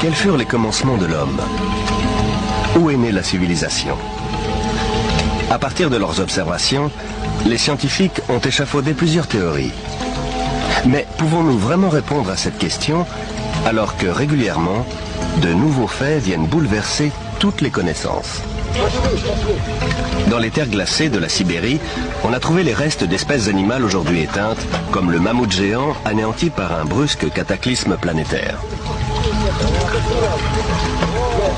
Quels furent les commencements de l'homme? Où est née la civilisation? À partir de leurs observations, les scientifiques ont échafaudé plusieurs théories. Mais pouvons-nous vraiment répondre à cette question alors que régulièrement, de nouveaux faits viennent bouleverser toutes les connaissances? Dans les terres glacées de la Sibérie, on a trouvé les restes d'espèces animales aujourd'hui éteintes, comme le mammouth géant anéanti par un brusque cataclysme planétaire.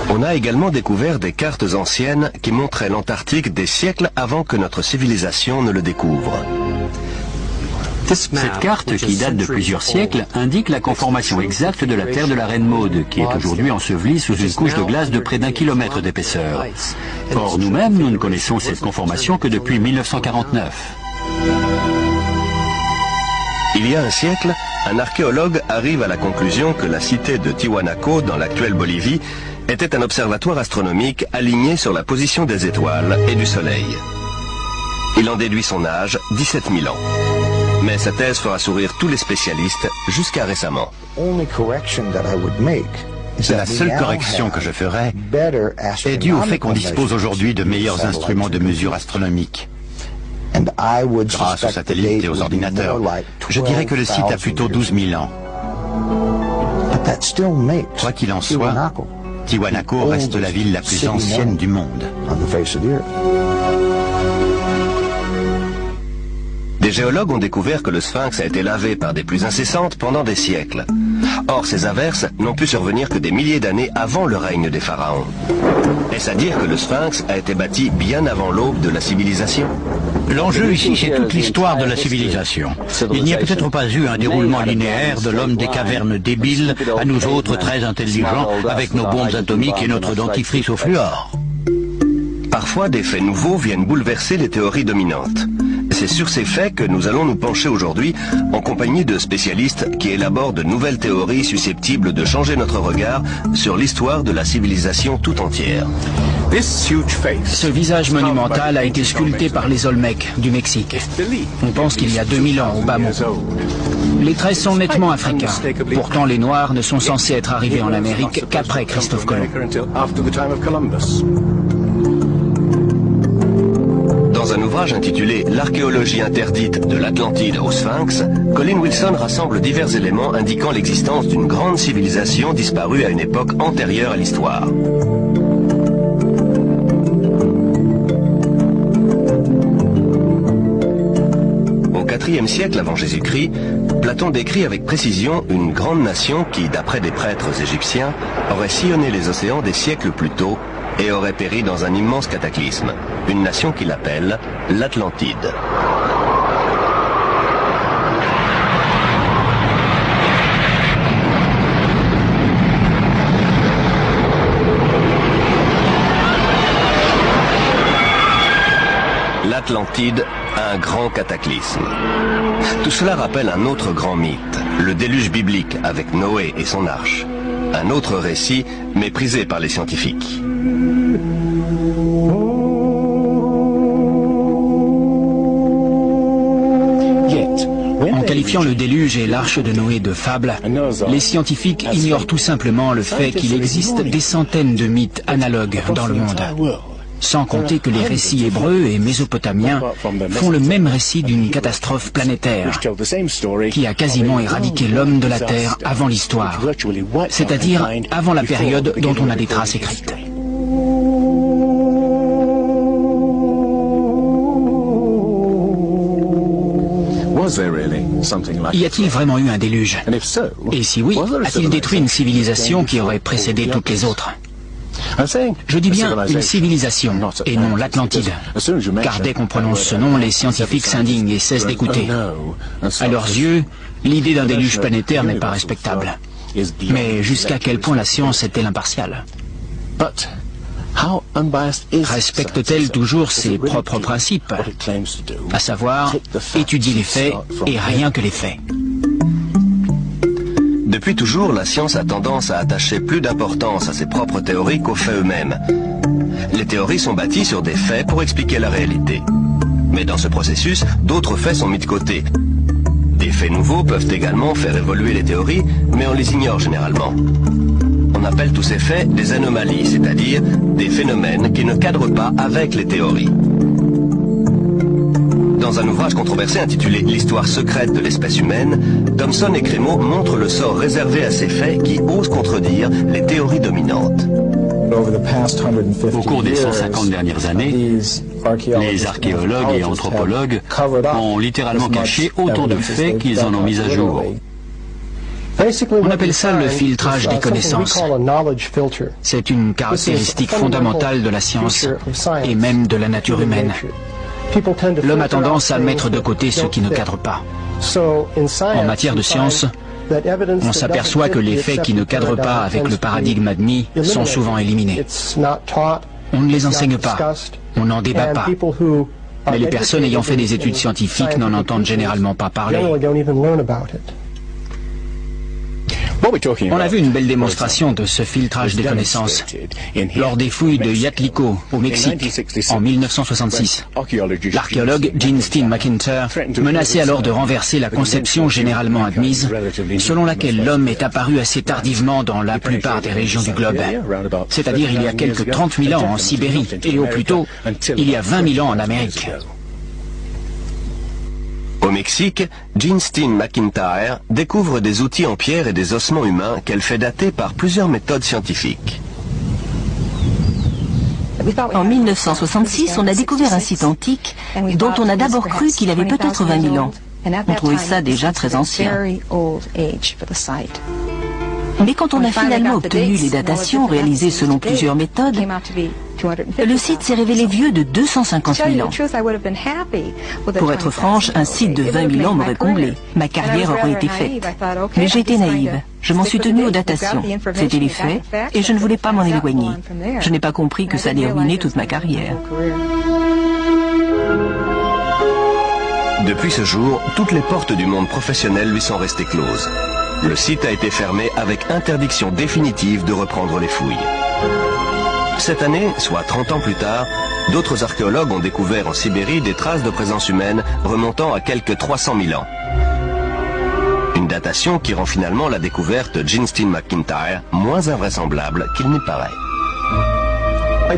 On a également découvert des cartes anciennes qui montraient l'Antarctique des siècles avant que notre civilisation ne le découvre. Cette carte, qui date de plusieurs siècles, indique la conformation exacte de la Terre de la Reine Maude, qui est aujourd'hui ensevelie sous une couche de glace de près d'1 kilomètre d'épaisseur. Or, nous-mêmes, nous ne connaissons cette conformation que depuis 1949. Il y a un siècle, un archéologue arrive à la conclusion que la cité de Tiwanaku, dans l'actuelle Bolivie, était un observatoire astronomique aligné sur la position des étoiles et du Soleil. Il en déduit son âge, 17 000 ans. Mais sa thèse fera sourire tous les spécialistes jusqu'à récemment. La seule correction que je ferai est due au fait qu'on dispose aujourd'hui de meilleurs instruments de mesure astronomique. Grâce aux satellites et aux ordinateurs, je dirais que le site a plutôt 12 000 ans. Quoi qu'il en soit, Tiwanaku reste la ville la plus ancienne du monde. Des géologues ont découvert que le sphinx a été lavé par des pluies incessantes pendant des siècles. Or, ces averses n'ont pu survenir que des milliers d'années avant le règne des pharaons. Est-ce à dire que le sphinx a été bâti bien avant l'aube de la civilisation? L'enjeu ici, c'est toute l'histoire de la civilisation. Il n'y a peut-être pas eu un déroulement linéaire de l'homme des cavernes débile à nous autres très intelligents avec nos bombes atomiques et notre dentifrice au fluor. Parfois, des faits nouveaux viennent bouleverser les théories dominantes. C'est sur ces faits que nous allons nous pencher aujourd'hui en compagnie de spécialistes qui élaborent de nouvelles théories susceptibles de changer notre regard sur l'histoire de la civilisation tout entière. Ce visage monumental a été sculpté par les Olmecs du Mexique. On pense qu'il y a 2000 ans au bas mont. Les traits sont nettement africains. Pourtant, les Noirs ne sont censés être arrivés en Amérique qu'après Christophe Colomb. Dans un ouvrage intitulé « L'archéologie interdite de l'Atlantide au Sphinx », Colin Wilson rassemble divers éléments indiquant l'existence d'une grande civilisation disparue à une époque antérieure à l'histoire. Au IVe siècle avant Jésus-Christ, Platon décrit avec précision une grande nation qui, d'après des prêtres égyptiens, aurait sillonné les océans des siècles plus tôt et aurait péri dans un immense cataclysme, une nation qu'il appelle l'Atlantide. L'Atlantide, un grand cataclysme. Tout cela rappelle un autre grand mythe, le déluge biblique avec Noé et son arche. Un autre récit méprisé par les scientifiques. En qualifiant le déluge et l'arche de Noé de fable, les scientifiques ignorent tout simplement le fait qu'il existe des centaines de mythes analogues dans le monde. Sans compter que les récits hébreux et mésopotamiens font le même récit d'une catastrophe planétaire qui a quasiment éradiqué l'homme de la Terre avant l'histoire, c'est-à-dire avant la période dont on a des traces écrites. Y a-t-il vraiment eu un déluge? Et si oui, a-t-il détruit une civilisation qui aurait précédé toutes les autres? Je dis bien une civilisation, et non l'Atlantide, car dès qu'on prononce ce nom, les scientifiques s'indignent et cessent d'écouter. À leurs yeux, l'idée d'un déluge planétaire n'est pas respectable. Mais jusqu'à quel point la science est-elle impartiale? Respecte-t-elle toujours ses propres principes, à savoir étudier les faits et rien que les faits? Depuis toujours, la science a tendance à attacher plus d'importance à ses propres théories qu'aux faits eux-mêmes. Les théories sont bâties sur des faits pour expliquer la réalité. Mais dans ce processus, d'autres faits sont mis de côté. Des faits nouveaux peuvent également faire évoluer les théories, mais on les ignore généralement. On on appelle tous ces faits des anomalies, c'est-à-dire des phénomènes qui ne cadrent pas avec les théories. Dans un ouvrage controversé intitulé « L'histoire secrète de l'espèce humaine », Thomson et Crémeau montrent le sort réservé à ces faits qui osent contredire les théories dominantes. Au cours des 150 dernières années, les archéologues et anthropologues ont littéralement caché autant de faits qu'ils en ont mis à jour. On appelle ça le filtrage des connaissances. C'est une caractéristique fondamentale de la science et même de la nature humaine. L'homme a tendance à mettre de côté ce qui ne cadre pas. En matière de science, on s'aperçoit que les faits qui ne cadrent pas avec le paradigme admis sont souvent éliminés. On ne les enseigne pas, on n'en débat pas. Mais les personnes ayant fait des études scientifiques n'en entendent généralement pas parler. On a vu une belle démonstration de ce filtrage des connaissances lors des fouilles de Yatliko, au Mexique, en 1966. L'archéologue Gene Steen McIntyre menaçait alors de renverser la conception généralement admise, selon laquelle l'homme est apparu assez tardivement dans la plupart des régions du globe, c'est-à-dire il y a quelques 30 000 ans en Sibérie, et au plus tôt, il y a 20 000 ans en Amérique. Au Mexique, Gene Steen McIntyre découvre des outils en pierre et des ossements humains qu'elle fait dater par plusieurs méthodes scientifiques. En 1966, on a découvert un site antique dont on a d'abord cru qu'il avait peut-être 20 000 ans. On trouvait ça déjà très ancien. Mais quand on a finalement obtenu les datations réalisées selon plusieurs méthodes, le site s'est révélé vieux de 250 000 ans. Pour être franche, un site de 20 000 ans m'aurait comblé. Ma carrière aurait été faite. Mais j'ai été naïve. Je m'en suis tenue aux datations. C'était les faits, et je ne voulais pas m'en éloigner. Je n'ai pas compris que ça allait ruiner toute ma carrière. Depuis ce jour, toutes les portes du monde professionnel lui sont restées closes. Le site a été fermé avec interdiction définitive de reprendre les fouilles. Cette année, soit 30 ans plus tard, d'autres archéologues ont découvert en Sibérie des traces de présence humaine remontant à quelques 300 000 ans. Une datation qui rend finalement la découverte de Gene Steen McIntyre moins invraisemblable qu'il n'y paraît.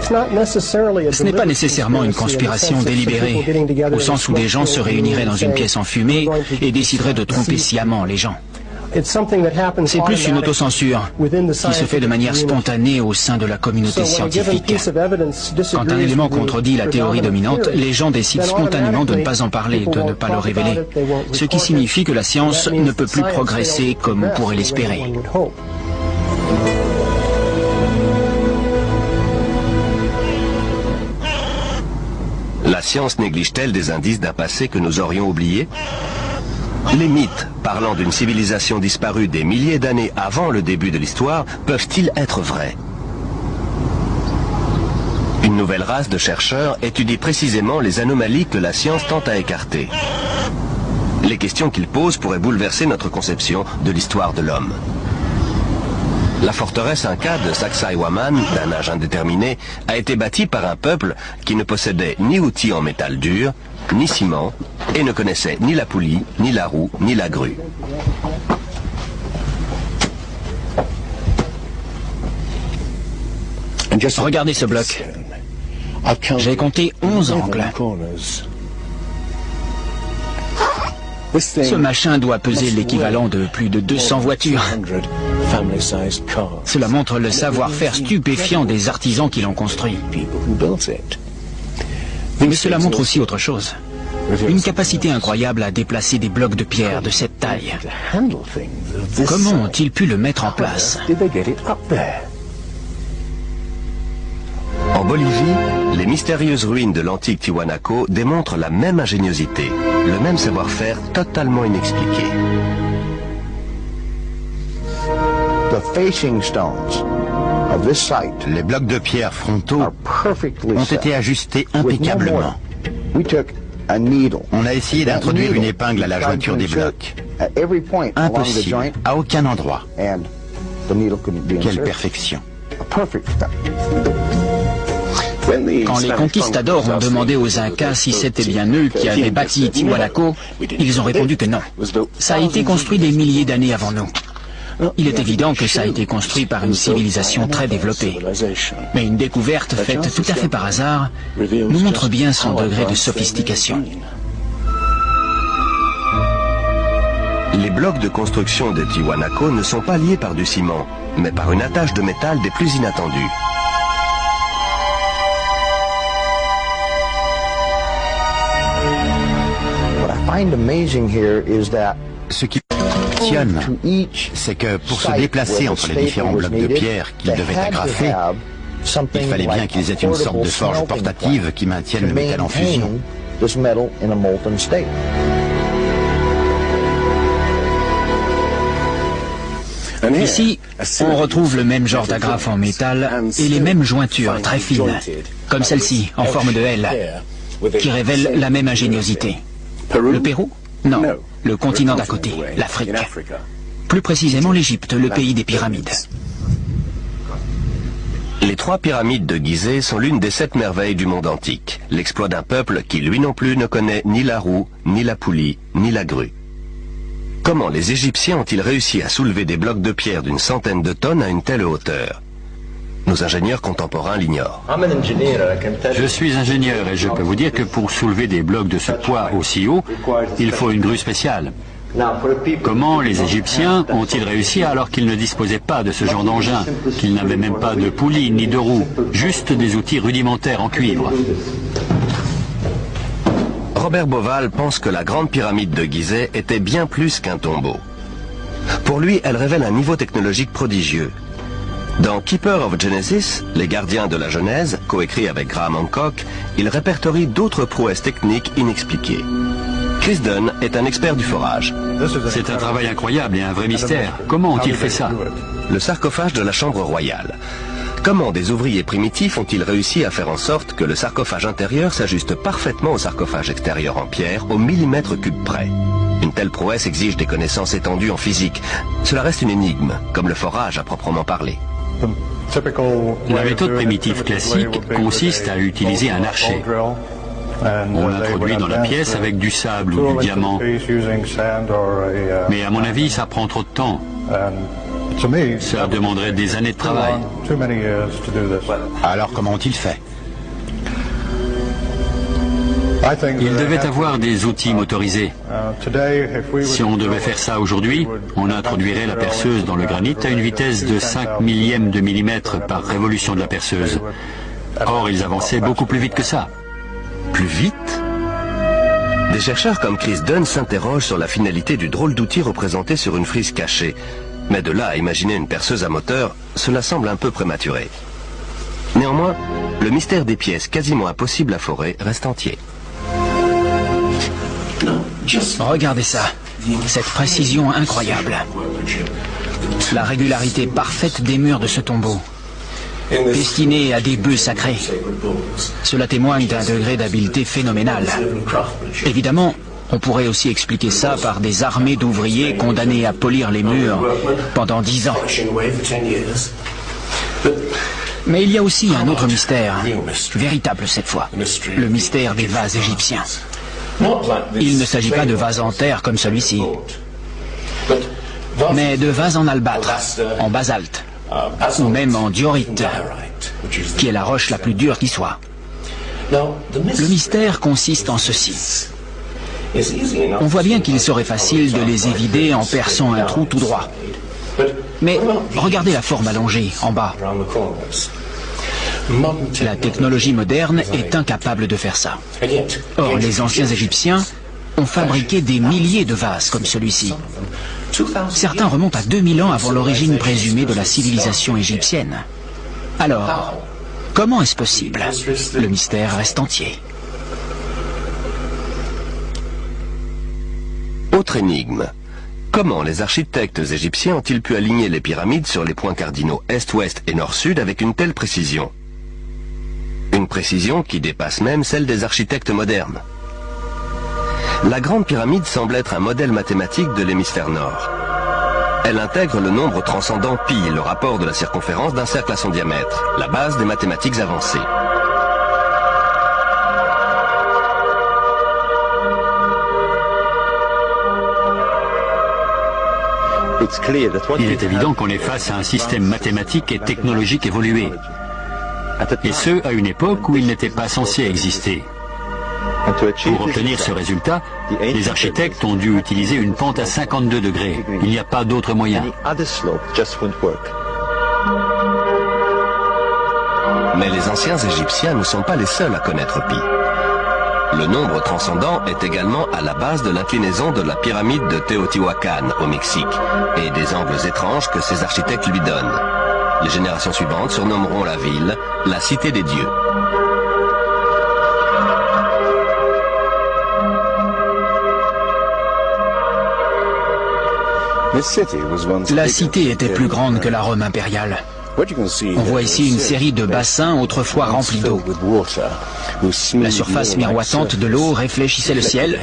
Ce n'est pas nécessairement une conspiration délibérée, au sens où des gens se réuniraient dans une pièce enfumée et décideraient de tromper sciemment les gens. C'est plus une autocensure qui se fait de manière spontanée au sein de la communauté scientifique. Quand un élément contredit la théorie dominante, les gens décident spontanément de ne pas en parler, de ne pas le révéler. Ce qui signifie que la science ne peut plus progresser comme on pourrait l'espérer. La science néglige-t-elle des indices d'un passé que nous aurions oublié ? Les mythes parlant d'une civilisation disparue des milliers d'années avant le début de l'histoire peuvent-ils être vrais? Une nouvelle race de chercheurs étudie précisément les anomalies que la science tente à écarter. Les questions qu'ils posent pourraient bouleverser notre conception de l'histoire de l'homme. La forteresse Inca de Sacsayhuaman, d'un âge indéterminé, a été bâtie par un peuple qui ne possédait ni outils en métal dur, ni ciment, et ne connaissait ni la poulie, ni la roue, ni la grue. Regardez ce bloc. J'ai compté 11 angles. Ce machin doit peser l'équivalent de plus de 200 voitures. Cela montre le savoir-faire stupéfiant des artisans qui l'ont construit. Mais cela montre aussi autre chose. Une capacité incroyable à déplacer des blocs de pierre de cette taille. Comment ont-ils pu le mettre en place? En Bolivie, les mystérieuses ruines de l'antique Tiwanaku démontrent la même ingéniosité, le même savoir-faire totalement inexpliqué. Les blocs de pierre frontaux ont été ajustés impeccablement. On a essayé d'introduire une épingle à la jointure des blocs. Impossible, à aucun endroit. Quelle perfection. Quand les conquistadors ont demandé aux Incas si c'était bien eux qui avaient bâti Tiwanaku, ils ont répondu que non. Ça a été construit des milliers d'années avant nous. Il est évident que ça a été construit par une civilisation très développée. Mais une découverte faite tout à fait par hasard nous montre bien son degré de sophistication. Les blocs de construction de Tiwanaku ne sont pas liés par du ciment, mais par une attache de métal des plus inattendues. Ce qui m'impressionne, c'est que pour se déplacer entre les différents blocs de pierre qu'ils devaient agrafer, il fallait bien qu'ils aient une sorte de forge portative qui maintienne le métal en fusion. Ici, on retrouve le même genre d'agrafe en métal et les mêmes jointures très fines, comme celle-ci, en forme de L, qui révèle la même ingéniosité. Le Pérou? Non, le continent d'à côté, l'Afrique. Plus précisément l'Égypte, le pays des pyramides. Les 3 pyramides de Gizeh sont l'une des 7 merveilles du monde antique, l'exploit d'un peuple qui, lui non plus, ne connaît ni la roue, ni la poulie, ni la grue. Comment les Égyptiens ont-ils réussi à soulever des blocs de pierre d'une centaine de tonnes à une telle hauteur? Nos ingénieurs contemporains l'ignorent. Je suis ingénieur et je peux vous dire que pour soulever des blocs de ce poids aussi haut, il faut une grue spéciale. Comment les Égyptiens ont-ils réussi alors qu'ils ne disposaient pas de ce genre d'engin, qu'ils n'avaient même pas de poulie ni de roue, juste des outils rudimentaires en cuivre? Robert Bauval pense que la grande pyramide de Gizeh était bien plus qu'un tombeau. Pour lui, elle révèle un niveau technologique prodigieux. Dans Keeper of Genesis, Les gardiens de la Genèse, coécrit avec Graham Hancock, il répertorie d'autres prouesses techniques inexpliquées. Chris Dunn est un expert du forage. C'est un travail incroyable et un vrai mystère. Comment ont-ils fait ça? Le sarcophage de la chambre royale. Comment des ouvriers primitifs ont-ils réussi à faire en sorte que le sarcophage intérieur s'ajuste parfaitement au sarcophage extérieur en pierre au millimètre cube près? Une telle prouesse exige des connaissances étendues en physique. Cela reste une énigme, comme le forage à proprement parler. La méthode primitive classique consiste à utiliser un archet. On l'introduit dans la pièce avec du sable ou du diamant. Mais à mon avis, ça prend trop de temps. Ça demanderait des années de travail. Alors comment ont-ils fait? Il devait avoir des outils motorisés. Si on devait faire ça aujourd'hui, on introduirait la perceuse dans le granit à une vitesse de 5 millièmes de millimètre par révolution de la perceuse. Or, ils avançaient beaucoup plus vite que ça. Plus vite? Des chercheurs comme Chris Dunn s'interrogent sur la finalité du drôle d'outil représenté sur une frise cachée. Mais de là à imaginer une perceuse à moteur, cela semble un peu prématuré. Néanmoins, le mystère des pièces quasiment impossibles à forer reste entier. Regardez ça, cette précision incroyable. La régularité parfaite des murs de ce tombeau, destiné à des bœufs sacrés. Cela témoigne d'un degré d'habileté phénoménal. Évidemment, on pourrait aussi expliquer ça par des armées d'ouvriers condamnés à polir les murs pendant 10 ans. Mais il y a aussi un autre mystère, véritable cette fois, le mystère des vases égyptiens. Il ne s'agit pas de vases en terre comme celui-ci, mais de vases en albâtre, en basalte, ou même en diorite, qui est la roche la plus dure qui soit. Le mystère consiste en ceci. On voit bien qu'il serait facile de les évider en perçant un trou tout droit. Mais regardez la forme allongée, en bas. La technologie moderne est incapable de faire ça. Or, les anciens Égyptiens ont fabriqué des milliers de vases comme celui-ci. Certains remontent à 2000 ans avant l'origine présumée de la civilisation égyptienne. Alors, comment est-ce possible? Le mystère reste entier. Autre énigme. Comment les architectes égyptiens ont-ils pu aligner les pyramides sur les points cardinaux est-ouest et nord-sud avec une telle précision? Une précision qui dépasse même celle des architectes modernes. La Grande Pyramide semble être un modèle mathématique de l'hémisphère nord. Elle intègre le nombre transcendant pi, le rapport de la circonférence d'un cercle à son diamètre, la base des mathématiques avancées. Il est évident qu'on est face à un système mathématique et technologique évolué, et ce, à une époque où il n'était pas censé exister. Pour obtenir ce résultat, les architectes ont dû utiliser une pente à 52 degrés. Il n'y a pas d'autre moyen. Mais les anciens Égyptiens ne sont pas les seuls à connaître pi. Le nombre transcendant est également à la base de l'inclinaison de la pyramide de Teotihuacan au Mexique et des angles étranges que ses architectes lui donnent. Les générations suivantes surnommeront la ville la Cité des Dieux. La cité était plus grande que la Rome impériale. On voit ici une série de bassins autrefois remplis d'eau. La surface miroitante de l'eau réfléchissait le ciel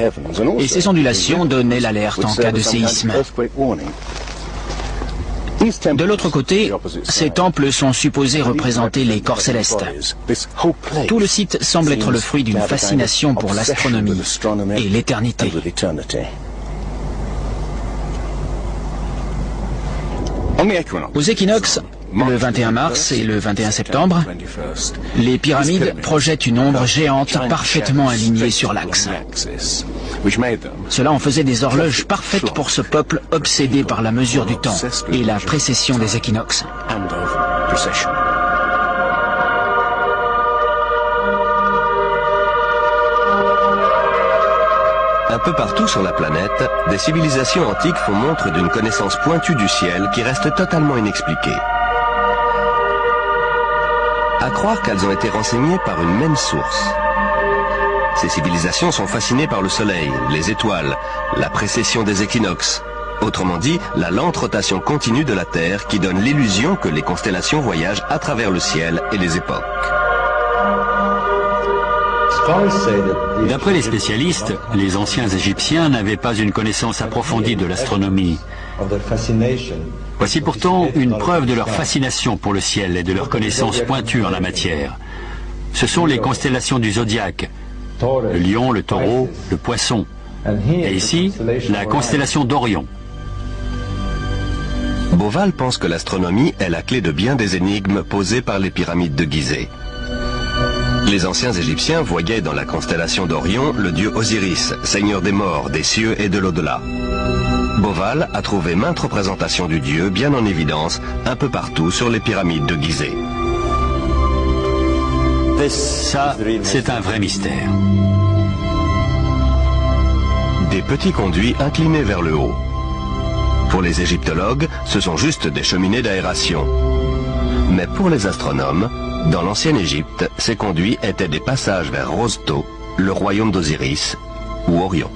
et ces ondulations donnaient l'alerte en cas de séisme. De l'autre côté, ces temples sont supposés représenter les corps célestes. Tout le site semble être le fruit d'une fascination pour l'astronomie et l'éternité. Aux équinoxes, le 21 mars et le 21 septembre, les pyramides projettent une ombre géante parfaitement alignée sur l'axe. Cela en faisait des horloges parfaites pour ce peuple obsédé par la mesure du temps et la précession des équinoxes. Un peu partout sur la planète, des civilisations antiques font montre d'une connaissance pointue du ciel qui reste totalement inexpliquée. À croire qu'elles ont été renseignées par une même source. Ces civilisations sont fascinées par le soleil, les étoiles, la précession des équinoxes. Autrement dit, la lente rotation continue de la Terre qui donne l'illusion que les constellations voyagent à travers le ciel et les époques. D'après les spécialistes, les anciens Égyptiens n'avaient pas une connaissance approfondie de l'astronomie. Voici pourtant une preuve de leur fascination pour le ciel et de leur connaissance pointue en la matière. Ce sont les constellations du zodiaque, le lion, le taureau, le poisson, et ici, la constellation d'Orion. Beauval pense que l'astronomie est la clé de bien des énigmes posées par les pyramides de Gizeh. Les anciens Égyptiens voyaient dans la constellation d'Orion le dieu Osiris, seigneur des morts, des cieux et de l'au-delà. Beauval a trouvé maintes représentations du dieu bien en évidence un peu partout sur les pyramides de Gizeh. Ça, c'est un vrai mystère. Des petits conduits inclinés vers le haut. Pour les égyptologues, ce sont juste des cheminées d'aération. Mais pour les astronomes, dans l'ancienne Égypte, ces conduits étaient des passages vers Rosto, le royaume d'Osiris, ou Orion.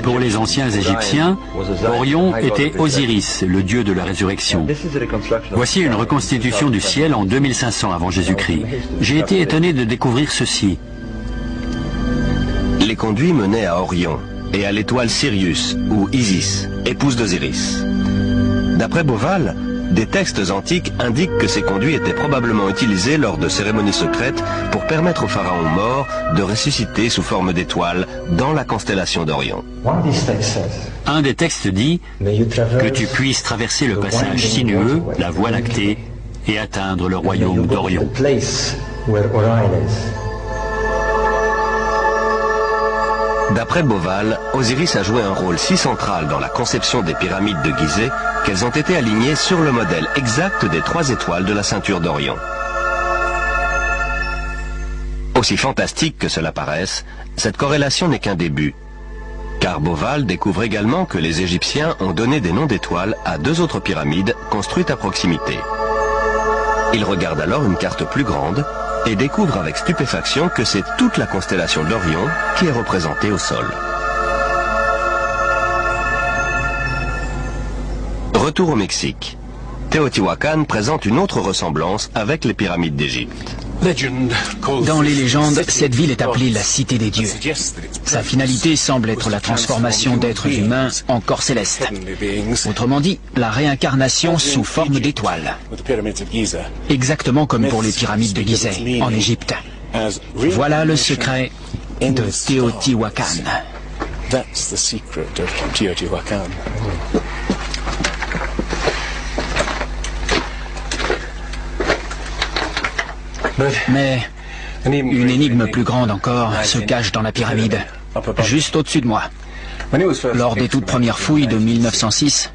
Pour les anciens Égyptiens, Orion était Osiris, le dieu de la résurrection. Voici une reconstitution du ciel en 2500 avant Jésus-Christ. J'ai été étonné de découvrir ceci. Les conduits menaient à Orion et à l'étoile Sirius, ou Isis, épouse d'Osiris. D'après Beauval, des textes antiques indiquent que ces conduits étaient probablement utilisés lors de cérémonies secrètes pour permettre aux pharaons morts de ressusciter sous forme d'étoiles dans la constellation d'Orion. Un des textes dit que tu puisses traverser le passage sinueux, la Voie lactée, et atteindre le royaume d'Orion. D'après Beauval, Osiris a joué un rôle si central dans la conception des pyramides de Gizeh qu'elles ont été alignées sur le modèle exact des 3 étoiles de la ceinture d'Orion. Aussi fantastique que cela paraisse, cette corrélation n'est qu'un début. Car Beauval découvre également que les Égyptiens ont donné des noms d'étoiles à 2 autres pyramides construites à proximité. Il regarde alors une carte plus grande et découvre avec stupéfaction que c'est toute la constellation d'Orion qui est représentée au sol. Retour au Mexique. Teotihuacan présente une autre ressemblance avec les pyramides d'Égypte. Dans les légendes, cette ville est appelée la Cité des Dieux. Sa finalité semble être la transformation d'êtres humains en corps célestes. Autrement dit, la réincarnation sous forme d'étoiles. Exactement comme pour les pyramides de Gizeh, en Égypte. Voilà le secret de Teotihuacan. Mais une énigme plus grande encore se cache dans la pyramide, juste au-dessus de moi. Lors des toutes premières fouilles de 1906,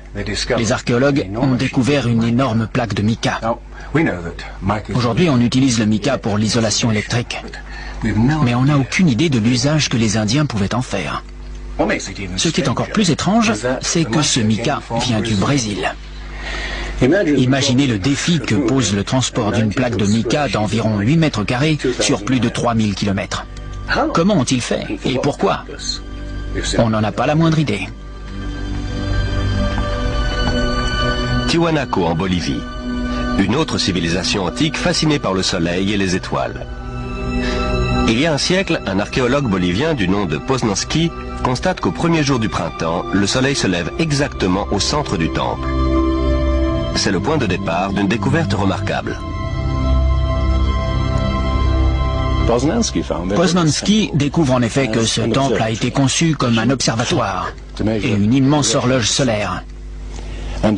les archéologues ont découvert une énorme plaque de mica. Aujourd'hui, on utilise le mica pour l'isolation électrique, mais on n'a aucune idée de l'usage que les Indiens pouvaient en faire. Ce qui est encore plus étrange, c'est que ce mica vient du Brésil. Imaginez le défi que pose le transport d'une plaque de mica d'environ 8 mètres carrés sur plus de 3000 km. Comment ont-ils fait et pourquoi? On n'en a pas la moindre idée. Tiwanaku en Bolivie. Une autre civilisation antique fascinée par le soleil et les étoiles. Il y a un siècle, un archéologue bolivien du nom de Poznański constate qu'au premier jour du printemps, le soleil se lève exactement au centre du temple. C'est le point de départ d'une découverte remarquable. Poznański découvre en effet que ce temple a été conçu comme un observatoire et une immense horloge solaire.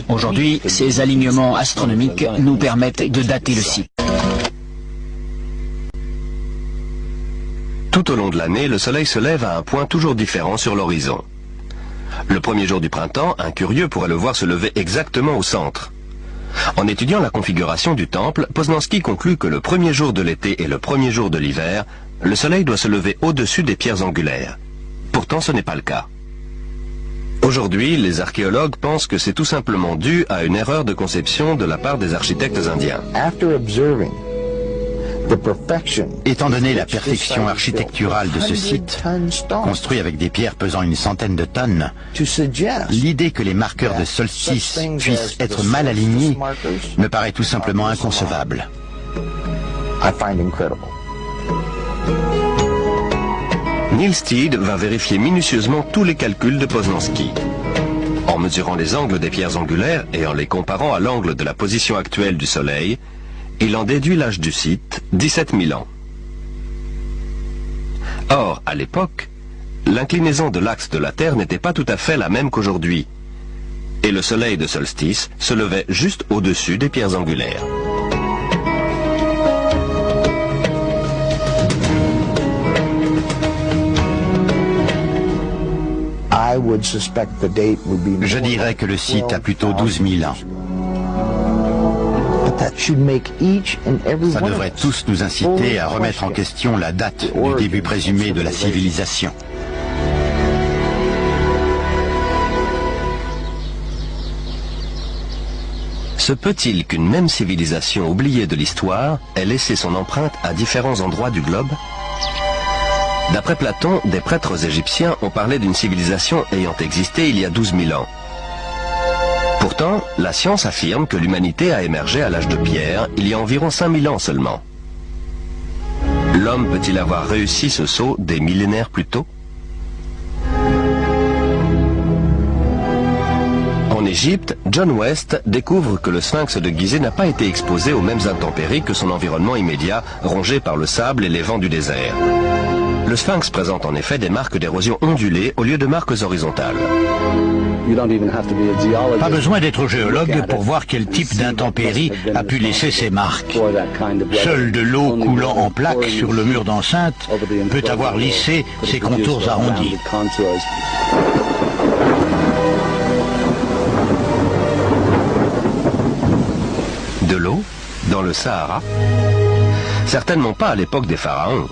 Aujourd'hui, ces alignements astronomiques nous permettent de dater le site. Tout au long de l'année, le soleil se lève à un point toujours différent sur l'horizon. Le premier jour du printemps, un curieux pourrait le voir se lever exactement au centre. En étudiant la configuration du temple, Poznański conclut que le premier jour de l'été et le premier jour de l'hiver, le soleil doit se lever au-dessus des pierres angulaires. Pourtant, ce n'est pas le cas. Aujourd'hui, les archéologues pensent que c'est tout simplement dû à une erreur de conception de la part des architectes indiens. Étant donné la perfection architecturale de ce site, construit avec des pierres pesant une centaine de tonnes, l'idée que les marqueurs de solstice puissent être mal alignés me paraît tout simplement inconcevable. Neil Steed va vérifier minutieusement tous les calculs de Poznański. En mesurant les angles des pierres angulaires et en les comparant à l'angle de la position actuelle du Soleil, il en déduit l'âge du site, 17 000 ans. Or, à l'époque, l'inclinaison de l'axe de la Terre n'était pas tout à fait la même qu'aujourd'hui, et le soleil de solstice se levait juste au-dessus des pierres angulaires. Je dirais que le site a plutôt 12 000 ans. Ça devrait tous nous inciter à remettre en question la date du début présumé de la civilisation. Se peut-il qu'une même civilisation oubliée de l'histoire ait laissé son empreinte à différents endroits du globe? D'après Platon, des prêtres égyptiens ont parlé d'une civilisation ayant existé il y a 12 000 ans. Pourtant, la science affirme que l'humanité a émergé à l'âge de pierre il y a environ 5000 ans seulement. L'homme peut-il avoir réussi ce saut des millénaires plus tôt? En Égypte, John West découvre que le sphinx de Gizeh n'a pas été exposé aux mêmes intempéries que son environnement immédiat, rongé par le sable et les vents du désert. Le sphinx présente en effet des marques d'érosion ondulées au lieu de marques horizontales. Pas besoin d'être géologue pour voir quel type d'intempérie a pu laisser ses marques. Seule de l'eau coulant en plaques sur le mur d'enceinte peut avoir lissé ses contours arrondis. De l'eau, dans le Sahara? Certainement pas à l'époque des pharaons.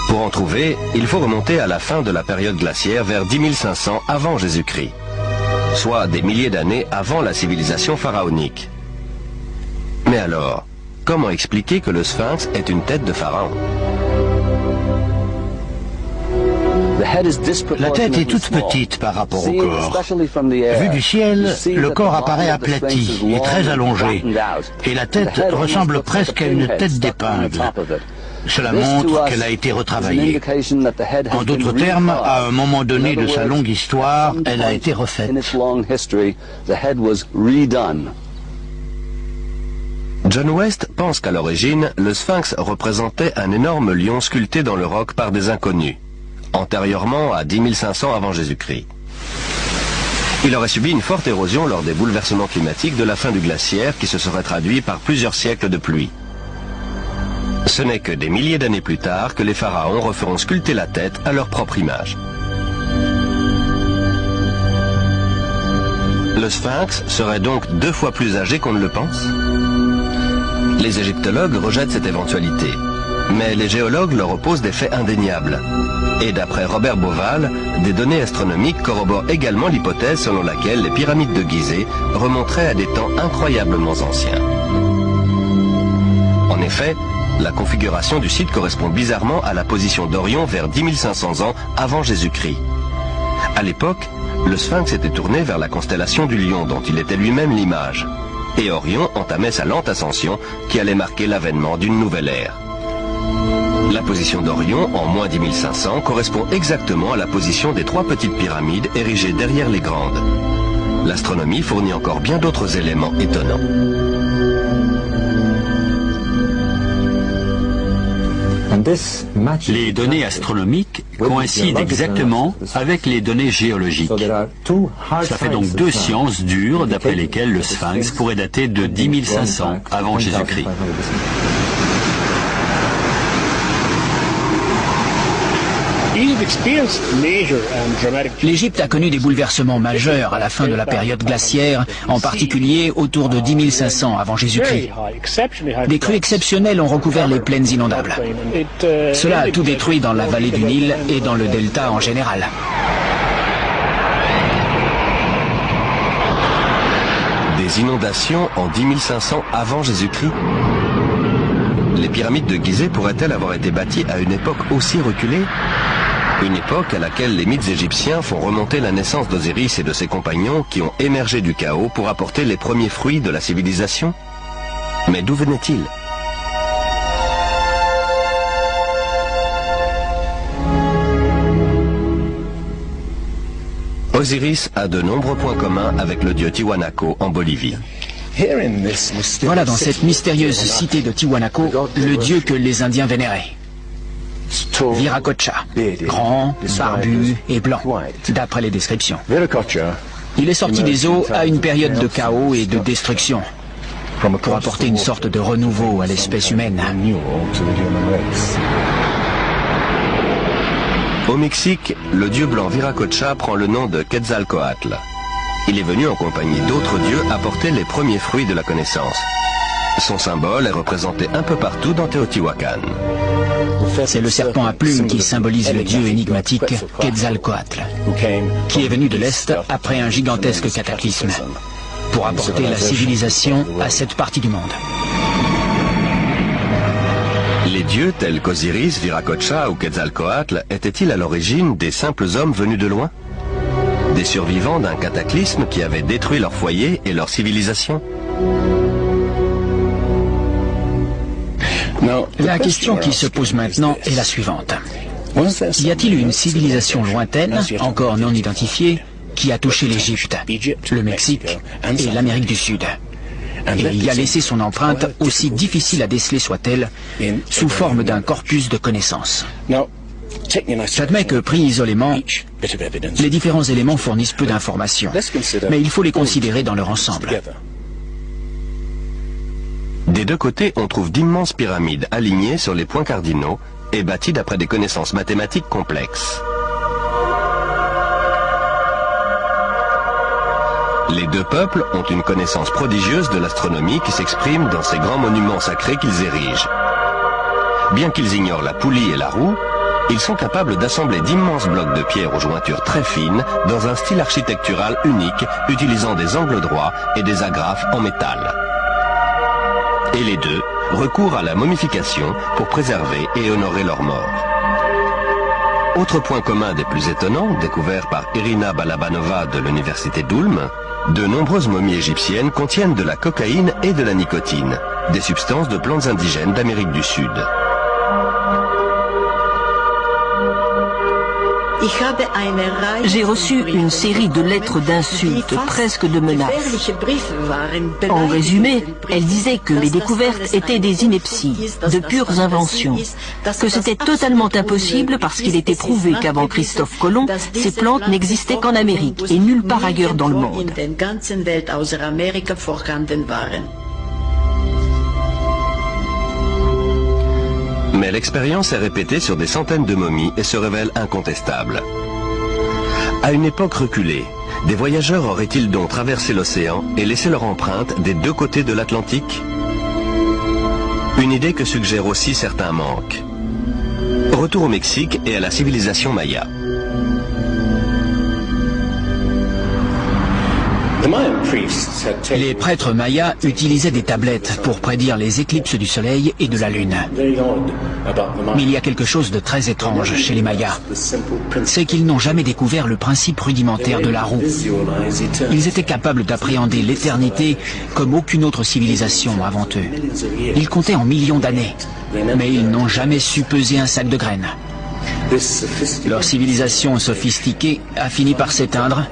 Pour en trouver, il faut remonter à la fin de la période glaciaire vers 10 500 avant Jésus-Christ, soit des milliers d'années avant la civilisation pharaonique. Mais alors, comment expliquer que le sphinx est une tête de pharaon? La tête est toute petite par rapport au corps. Vu du ciel, le corps apparaît aplati et très allongé, et la tête ressemble presque à une tête d'épingle. Cela montre qu'elle a été retravaillée. En d'autres termes, à un moment donné de sa longue histoire, elle a été refaite. John West pense qu'à l'origine, le sphinx représentait un énorme lion sculpté dans le roc par des inconnus, antérieurement à 10 500 avant Jésus-Christ. Il aurait subi une forte érosion lors des bouleversements climatiques de la fin du glaciaire qui se serait traduit par plusieurs siècles de pluie. Ce n'est que des milliers d'années plus tard que les pharaons referont sculpter la tête à leur propre image. Le sphinx serait donc 2 fois plus âgé qu'on ne le pense? Les égyptologues rejettent cette éventualité, mais les géologues leur opposent des faits indéniables. Et d'après Robert Bauval, des données astronomiques corroborent également l'hypothèse selon laquelle les pyramides de Gizeh remonteraient à des temps incroyablement anciens. En effet, la configuration du site correspond bizarrement à la position d'Orion vers 10 500 ans avant Jésus-Christ. À l'époque, le sphinx était tourné vers la constellation du Lion dont il était lui-même l'image. Et Orion entamait sa lente ascension qui allait marquer l'avènement d'une nouvelle ère. La position d'Orion, en moins 10 500, correspond exactement à la position des 3 petites pyramides érigées derrière les grandes. L'astronomie fournit encore bien d'autres éléments étonnants. Les données astronomiques coïncident exactement avec les données géologiques. Cela fait donc 2 sciences dures d'après lesquelles le sphinx pourrait dater de 10 500 avant Jésus-Christ. L'Égypte a connu des bouleversements majeurs à la fin de la période glaciaire, en particulier autour de 10 500 avant Jésus-Christ. Des crues exceptionnelles ont recouvert les plaines inondables. Cela a tout détruit dans la vallée du Nil et dans le delta en général. Des inondations en 10 500 avant Jésus-Christ? Les pyramides de Gizeh pourraient-elles avoir été bâties à une époque aussi reculée? Une époque à laquelle les mythes égyptiens font remonter la naissance d'Osiris et de ses compagnons qui ont émergé du chaos pour apporter les premiers fruits de la civilisation? Mais d'où venaient-ils? Osiris a de nombreux points communs avec le dieu Tiwanaku en Bolivie. Voilà dans cette mystérieuse cité de Tiwanaku le dieu que les Indiens vénéraient. Viracocha, grand, barbu et blanc, d'après les descriptions. Il est sorti des eaux à une période de chaos et de destruction, pour apporter une sorte de renouveau à l'espèce humaine. Au Mexique, le dieu blanc Viracocha prend le nom de Quetzalcoatl. Il est venu en compagnie d'autres dieux apporter les premiers fruits de la connaissance. Son symbole est représenté un peu partout dans Teotihuacan. C'est le serpent à plumes qui symbolise le dieu énigmatique Quetzalcoatl, qui est venu de l'Est après un gigantesque cataclysme, pour apporter la civilisation à cette partie du monde. Les dieux tels qu'Osiris, Viracocha ou Quetzalcoatl étaient-ils à l'origine des simples hommes venus de loin? Des survivants d'un cataclysme qui avait détruit leur foyer et leur civilisation? La question qui se pose maintenant est la suivante. Y a-t-il une civilisation lointaine, encore non identifiée, qui a touché l'Égypte, le Mexique et l'Amérique du Sud, et y a laissé son empreinte, aussi difficile à déceler soit-elle, sous forme d'un corpus de connaissances? J'admets que, pris isolément, les différents éléments fournissent peu d'informations, mais il faut les considérer dans leur ensemble. Des 2 côtés, on trouve d'immenses pyramides alignées sur les points cardinaux et bâties d'après des connaissances mathématiques complexes. Les 2 peuples ont une connaissance prodigieuse de l'astronomie qui s'exprime dans ces grands monuments sacrés qu'ils érigent. Bien qu'ils ignorent la poulie et la roue, ils sont capables d'assembler d'immenses blocs de pierre aux jointures très fines dans un style architectural unique utilisant des angles droits et des agrafes en métal. Et les 2 recourent à la momification pour préserver et honorer leurs morts. Autre point commun des plus étonnants, découvert par Irina Balabanova de l'université d'Ulm, de nombreuses momies égyptiennes contiennent de la cocaïne et de la nicotine, des substances de plantes indigènes d'Amérique du Sud. J'ai reçu une série de lettres d'insultes, presque de menaces. En résumé, elle disait que mes découvertes étaient des inepties, de pures inventions, que c'était totalement impossible parce qu'il était prouvé qu'avant Christophe Colomb, ces plantes n'existaient qu'en Amérique et nulle part ailleurs dans le monde. Mais l'expérience est répétée sur des centaines de momies et se révèle incontestable. À une époque reculée, des voyageurs auraient-ils donc traversé l'océan et laissé leur empreinte des deux côtés de l'Atlantique? Une idée que suggèrent aussi certains manques. Retour au Mexique et à la civilisation maya. Les prêtres mayas utilisaient des tablettes pour prédire les éclipses du soleil et de la lune. Mais il y a quelque chose de très étrange chez les mayas. C'est qu'ils n'ont jamais découvert le principe rudimentaire de la roue. Ils étaient capables d'appréhender l'éternité comme aucune autre civilisation avant eux. Ils comptaient en millions d'années, mais ils n'ont jamais su peser un sac de graines. Leur civilisation sophistiquée a fini par s'éteindre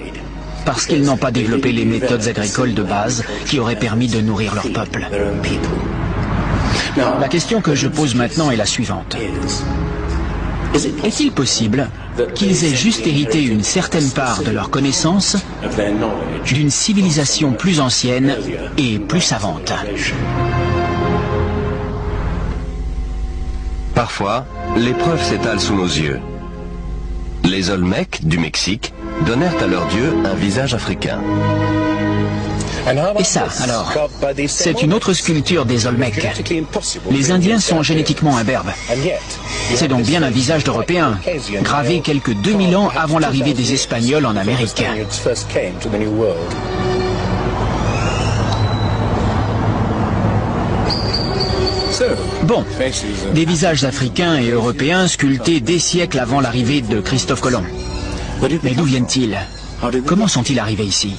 parce qu'ils n'ont pas développé les méthodes agricoles de base qui auraient permis de nourrir leur peuple. La question que je pose maintenant est la suivante. Est-il possible qu'ils aient juste hérité une certaine part de leur connaissance d'une civilisation plus ancienne et plus savante? Parfois, les preuves s'étalent sous nos yeux. Les Olmecs du Mexique donnèrent à leur dieu un visage africain. Et ça, alors, c'est une autre sculpture des Olmecs. Les Indiens sont génétiquement imberbes. C'est donc bien un visage d'Européen, gravé quelques 2000 ans avant l'arrivée des Espagnols en Amérique. Bon, des visages africains et européens sculptés des siècles avant l'arrivée de Christophe Colomb. Mais d'où viennent-ils? Comment sont-ils arrivés ici?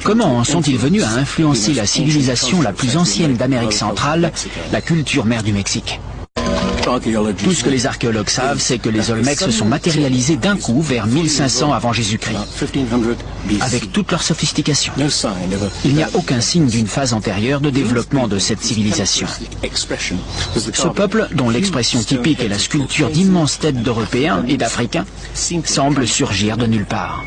Comment en sont-ils venus à influencer la civilisation la plus ancienne d'Amérique centrale, la culture mère du Mexique? Tout ce que les archéologues savent, c'est que les Olmecs se sont matérialisés d'un coup vers 1500 avant Jésus-Christ, avec toute leur sophistication. Il n'y a aucun signe d'une phase antérieure de développement de cette civilisation. Ce peuple, dont l'expression typique est la sculpture d'immenses têtes d'Européens et d'Africains, semble surgir de nulle part.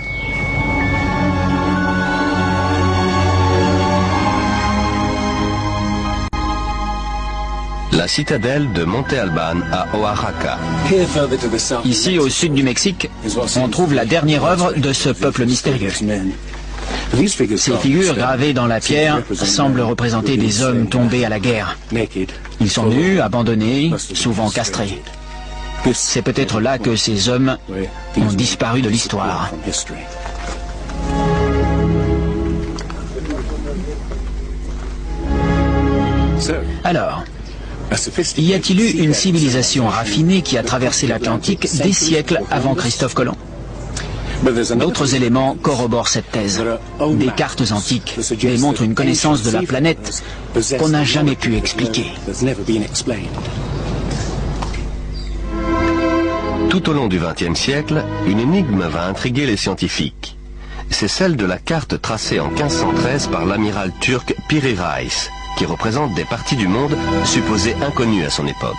La citadelle de Monte Alban à Oaxaca. Ici, au sud du Mexique, on trouve la dernière œuvre de ce peuple mystérieux. Ces figures gravées dans la pierre semblent représenter des hommes tombés à la guerre. Ils sont nus, abandonnés, souvent castrés. C'est peut-être là que ces hommes ont disparu de l'histoire. Alors, y a-t-il eu une civilisation raffinée qui a traversé l'Atlantique des siècles avant Christophe Colomb? D'autres éléments corroborent cette thèse. Des cartes antiques démontrent une connaissance de la planète qu'on n'a jamais pu expliquer. Tout au long du XXe siècle, une énigme va intriguer les scientifiques. C'est celle de la carte tracée en 1513 par l'amiral turc Piri Reis, qui représente des parties du monde supposées inconnues à son époque.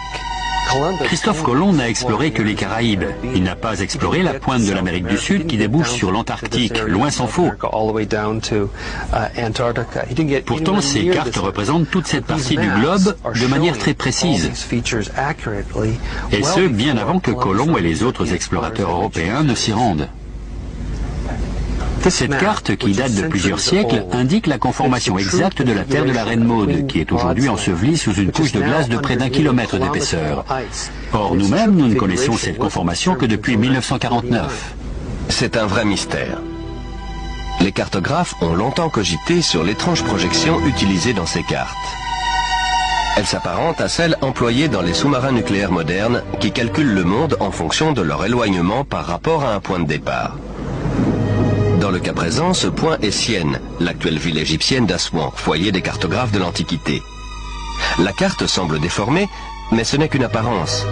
Christophe Colomb n'a exploré que les Caraïbes. Il n'a pas exploré la pointe de l'Amérique du Sud qui débouche sur l'Antarctique, loin s'en faut. Pourtant, ces cartes représentent toute cette partie du globe de manière très précise. Et ce, bien avant que Colomb et les autres explorateurs européens ne s'y rendent. Cette carte, qui date de plusieurs siècles, indique la conformation exacte de la terre de la Reine Maude, qui est aujourd'hui ensevelie sous une couche de glace de près d'1 kilomètre d'épaisseur. Or, nous-mêmes, nous ne connaissons cette conformation que depuis 1949. C'est un vrai mystère. Les cartographes ont longtemps cogité sur l'étrange projection utilisée dans ces cartes. Elle s'apparente à celle employée dans les sous-marins nucléaires modernes qui calculent le monde en fonction de leur éloignement par rapport à un point de départ. Dans le cas présent, ce point est Sienne, l'actuelle ville égyptienne d'Assouan, foyer des cartographes de l'Antiquité. La carte semble déformée, mais ce n'est qu'une apparence.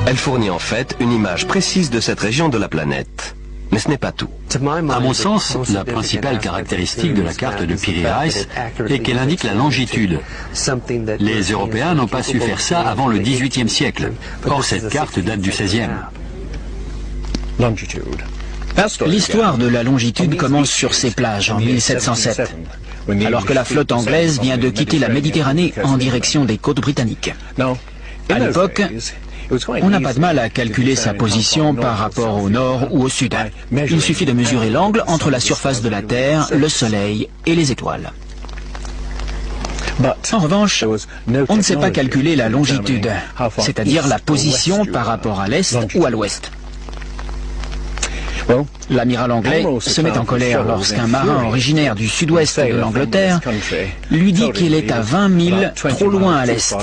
Elle fournit en fait une image précise de cette région de la planète. Mais ce n'est pas tout. À mon sens, la principale caractéristique de la carte de Piri-Reis est qu'elle indique la longitude. Les Européens n'ont pas su faire ça avant le XVIIIe siècle. Or, cette carte date du XVIe. L'histoire de la longitude commence sur ces plages en 1707, alors que la flotte anglaise vient de quitter la Méditerranée en direction des côtes britanniques. À l'époque, on n'a pas de mal à calculer sa position par rapport au nord ou au sud. Il suffit de mesurer l'angle entre la surface de la Terre, le Soleil et les étoiles. En revanche, on ne sait pas calculer la longitude, c'est-à-dire la position par rapport à l'est ou à l'ouest. L'amiral anglais se met en colère lorsqu'un marin originaire du sud-ouest de l'Angleterre lui dit qu'il est à 20 milles trop loin à l'est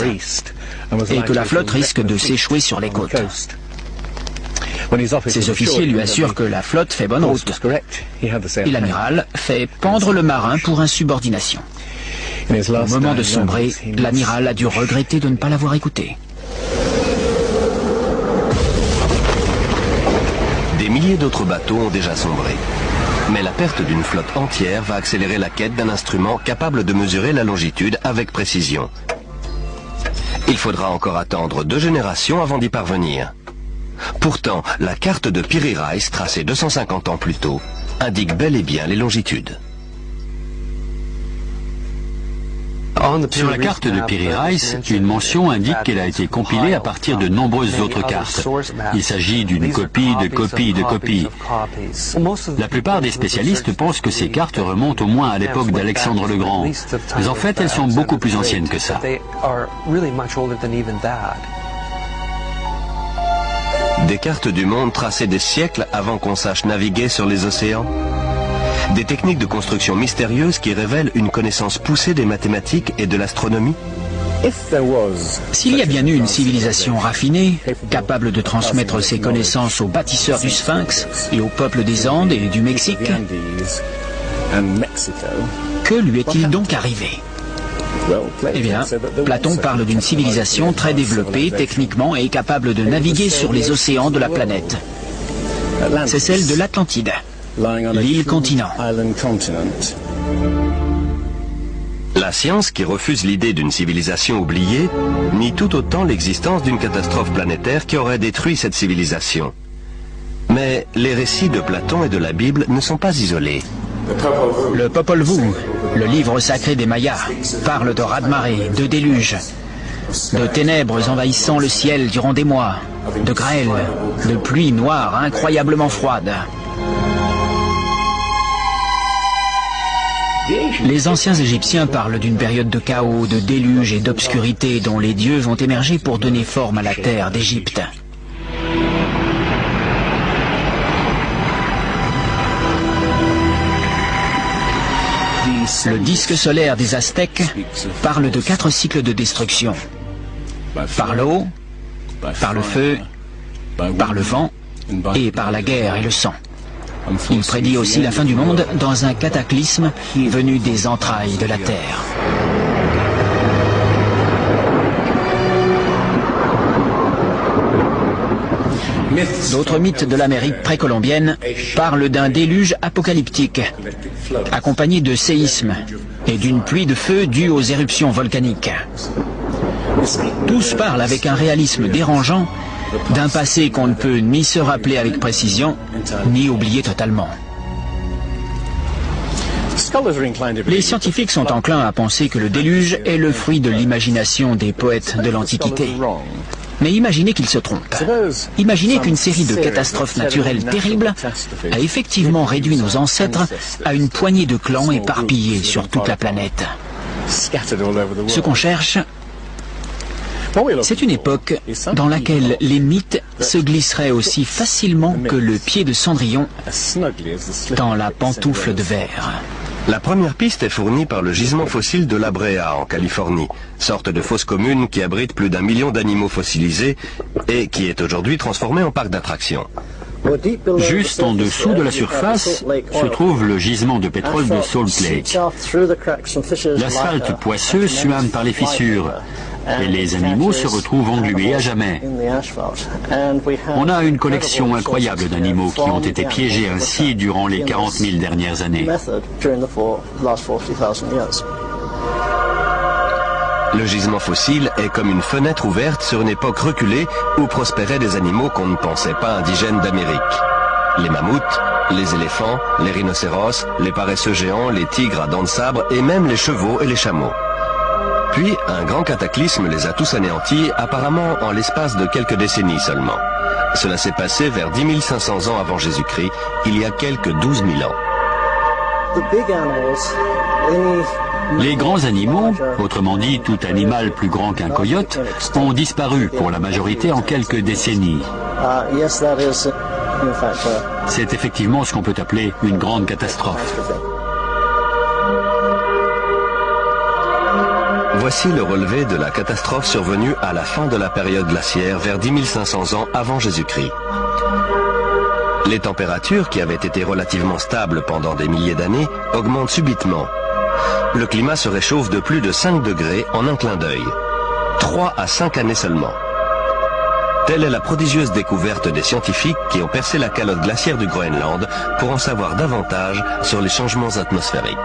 et que la flotte risque de s'échouer sur les côtes. Ses officiers lui assurent que la flotte fait bonne route et l'amiral fait pendre le marin pour insubordination. Au moment de sombrer, l'amiral a dû regretter de ne pas l'avoir écouté. Des milliers d'autres bateaux ont déjà sombré. Mais la perte d'une flotte entière va accélérer la quête d'un instrument capable de mesurer la longitude avec précision. Il faudra encore attendre 2 générations avant d'y parvenir. Pourtant, la carte de Piri-Reis, tracée 250 ans plus tôt, indique bel et bien les longitudes. Sur la carte de Piri-Reis, une mention indique qu'elle a été compilée à partir de nombreuses autres cartes. Il s'agit d'une copie de copie de copie. La plupart des spécialistes pensent que ces cartes remontent au moins à l'époque d'Alexandre le Grand. Mais en fait, elles sont beaucoup plus anciennes que ça. Des cartes du monde tracées des siècles avant qu'on sache naviguer sur les océans. Des techniques de construction mystérieuses qui révèlent une connaissance poussée des mathématiques et de l'astronomie. S'il y a bien eu une civilisation raffinée, capable de transmettre ses connaissances aux bâtisseurs du Sphinx et au peuple des Andes et du Mexique, que lui est-il donc arrivé? Eh bien, Platon parle d'une civilisation très développée techniquement et capable de naviguer sur les océans de la planète. C'est celle de l'Atlantide, l'île-continent. La science, qui refuse l'idée d'une civilisation oubliée, nie tout autant l'existence d'une catastrophe planétaire qui aurait détruit cette civilisation. Mais les récits de Platon et de la Bible ne sont pas isolés. Le Popol Vuh, le livre sacré des Mayas, parle de raz-de-marée, de déluge, de ténèbres envahissant le ciel durant des mois, de grêle, de pluie noire incroyablement froide. Les anciens Égyptiens parlent d'une période de chaos, de déluge et d'obscurité dont les dieux vont émerger pour donner forme à la terre d'Égypte. Le disque solaire des Aztèques parle de 4 cycles de destruction. Par l'eau, par le feu, par le vent et par la guerre et le sang. Il prédit aussi la fin du monde dans un cataclysme venu des entrailles de la Terre. D'autres mythes de l'Amérique précolombienne parlent d'un déluge apocalyptique, accompagné de séismes et d'une pluie de feu due aux éruptions volcaniques. Tous parlent avec un réalisme dérangeant d'un passé qu'on ne peut ni se rappeler avec précision, ni oublier totalement. Les scientifiques sont enclins à penser que le déluge est le fruit de l'imagination des poètes de l'Antiquité. Mais imaginez qu'ils se trompent. Imaginez qu'une série de catastrophes naturelles terribles a effectivement réduit nos ancêtres à une poignée de clans éparpillés sur toute la planète. Ce qu'on cherche, c'est une époque dans laquelle les mythes se glisseraient aussi facilement que le pied de Cendrillon dans la pantoufle de verre. La première piste est fournie par le gisement fossile de La Brea en Californie, sorte de fosse commune qui abrite plus d'1 million d'animaux fossilisés et qui est aujourd'hui transformée en parc d'attractions. Juste en dessous de la surface se trouve le gisement de pétrole de Salt Lake. L'asphalte poisseux suinte par les fissures. et les animaux se retrouvent englués à jamais. On a une collection incroyable d'animaux qui ont été piégés ainsi durant les 40 000 dernières années. Le gisement fossile est comme une fenêtre ouverte sur une époque reculée où prospéraient des animaux qu'on ne pensait pas indigènes d'Amérique. Les mammouths, les éléphants, les rhinocéros, les paresseux géants, les tigres à dents de sabre et même les chevaux et les chameaux. Puis, un grand cataclysme les a tous anéantis, apparemment en l'espace de quelques décennies seulement. Cela s'est passé vers 10 500 ans avant Jésus-Christ, il y a quelques 12 000 ans. Les grands animaux, autrement dit tout animal plus grand qu'un coyote, ont disparu pour la majorité en quelques décennies. C'est effectivement ce qu'on peut appeler une grande catastrophe. Voici le relevé de la catastrophe survenue à la fin de la période glaciaire vers 10 500 ans avant Jésus-Christ. Les températures, qui avaient été relativement stables pendant des milliers d'années, augmentent subitement. Le climat se réchauffe de plus de 5 degrés en un clin d'œil. 3 à 5 années seulement. Telle est la prodigieuse découverte des scientifiques qui ont percé la calotte glaciaire du Groenland pour en savoir davantage sur les changements atmosphériques.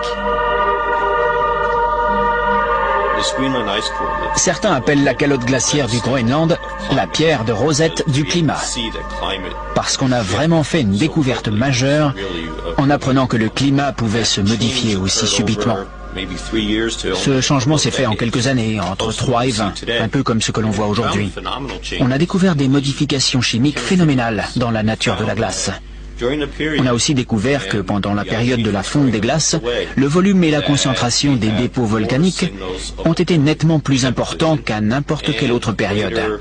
Certains appellent la calotte glaciaire du Groenland la pierre de Rosette du climat, parce qu'on a vraiment fait une découverte majeure en apprenant que le climat pouvait se modifier aussi subitement. Ce changement s'est fait en quelques années, entre 3 et 20, un peu comme ce que l'on voit aujourd'hui. On a découvert des modifications chimiques phénoménales dans la nature de la glace. On a aussi découvert que pendant la période de la fonte des glaces, le volume et la concentration des dépôts volcaniques ont été nettement plus importants qu'à n'importe quelle autre période,